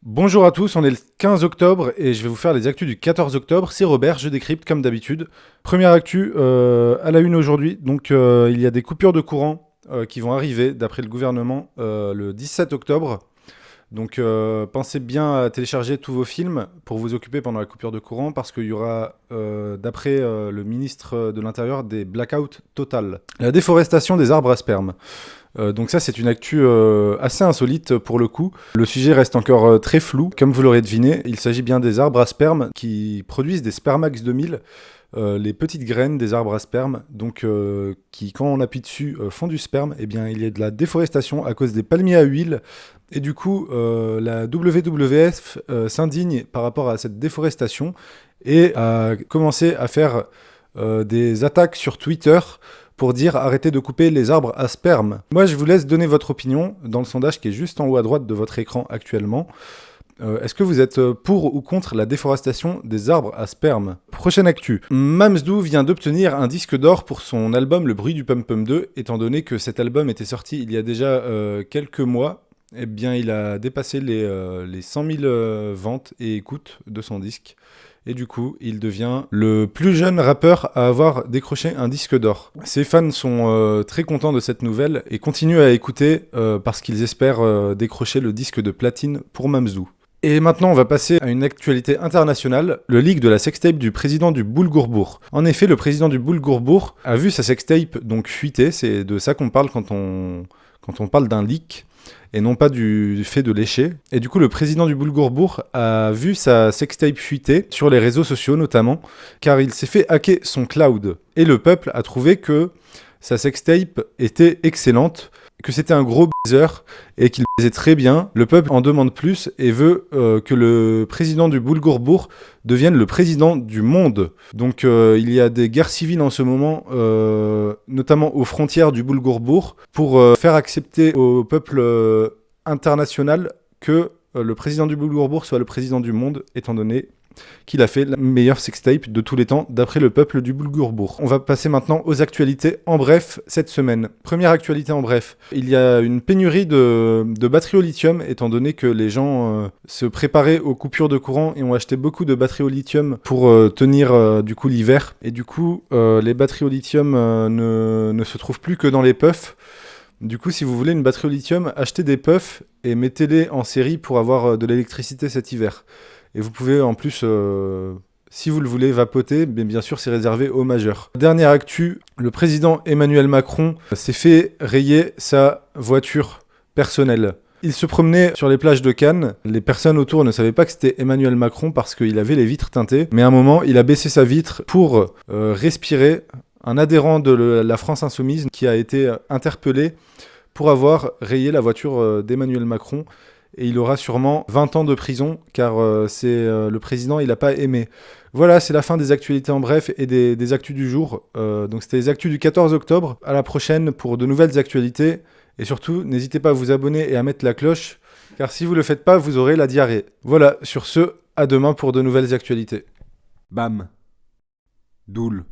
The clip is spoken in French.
Bonjour à tous, on est le 15 octobre et je vais vous faire les actus du 14 octobre. C'est Robert, je décrypte comme d'habitude. Première actu à la une aujourd'hui. Donc il y a des coupures de courant qui vont arriver d'après le gouvernement le 17 octobre. Donc pensez bien à télécharger tous vos films pour vous occuper pendant la coupure de courant parce qu'il y aura, d'après le ministre de l'Intérieur, des blackouts totales. La déforestation des arbres à sperme. Donc ça, c'est une actu assez insolite pour le coup. Le sujet reste encore très flou. Comme vous l'aurez deviné, il s'agit bien des arbres à sperme qui produisent des Spermax 2000, les petites graines des arbres à sperme, donc qui, quand on appuie dessus, font du sperme. Eh bien, il y a de la déforestation à cause des palmiers à huile. Et du coup, la WWF s'indigne par rapport à cette déforestation et a commencé à faire des attaques sur Twitter pour dire arrêtez de couper les arbres à sperme. Moi, je vous laisse donner votre opinion dans le sondage qui est juste en haut à droite de votre écran actuellement. Est-ce que vous êtes pour ou contre la déforestation des arbres à sperme? Prochaine actu. Mamsdou vient d'obtenir un disque d'or pour son album Le Bruit du Pum Pum 2, étant donné que cet album était sorti il y a déjà quelques mois. Eh bien, il a dépassé les 100 000 ventes et écoutes de son disque. Et du coup, il devient le plus jeune rappeur à avoir décroché un disque d'or. Ses fans sont très contents de cette nouvelle et continuent à écouter parce qu'ils espèrent décrocher le disque de platine pour Mamsdou. Et maintenant, on va passer à une actualité internationale, le leak de la sextape du président du Boulgourbourg. En effet, le président du Boulgourbourg a vu sa sextape donc fuiter, c'est de ça qu'on parle quand on parle d'un leak, et non pas du fait de lécher. Et du coup, le président du Boulgourbourg a vu sa sextape fuiter, sur les réseaux sociaux notamment, car il s'est fait hacker son cloud. Et le peuple a trouvé que sa sextape était excellente, que c'était un gros baiser et qu'il baisait très bien. Le peuple en demande plus et veut que le président du Boulgourbourg devienne le président du monde. Donc il y a des guerres civiles en ce moment, notamment aux frontières du Boulgourbourg, pour faire accepter au peuple international que le président du Boulgourbourg soit le président du monde, étant donné qu'il a fait la meilleure sextape de tous les temps d'après le peuple du Boulgourbourg. On va passer maintenant aux actualités en bref cette semaine. Première actualité en bref, il y a une pénurie de batteries au lithium étant donné que les gens se préparaient aux coupures de courant et ont acheté beaucoup de batteries au lithium pour tenir du coup l'hiver. Et du coup, les batteries au lithium ne se trouvent plus que dans les puffs. Du coup, si vous voulez une batterie au lithium, achetez des puffs et mettez-les en série pour avoir de l'électricité cet hiver. Et vous pouvez en plus, si vous le voulez, vapoter, mais bien sûr c'est réservé aux majeurs. Dernière actu, le président Emmanuel Macron s'est fait rayer sa voiture personnelle. Il se promenait sur les plages de Cannes, les personnes autour ne savaient pas que c'était Emmanuel Macron parce qu'il avait les vitres teintées, mais à un moment il a baissé sa vitre pour respirer. Un adhérent de la France Insoumise qui a été interpellé pour avoir rayé la voiture d'Emmanuel Macron. Et il aura sûrement 20 ans de prison, car le président, il n'a pas aimé. Voilà, c'est la fin des actualités en bref et des actus du jour. Donc c'était les actus du 14 octobre. À la prochaine pour de nouvelles actualités. Et surtout, n'hésitez pas à vous abonner et à mettre la cloche, car si vous ne le faites pas, vous aurez la diarrhée. Voilà, sur ce, à demain pour de nouvelles actualités. Bam. Doul.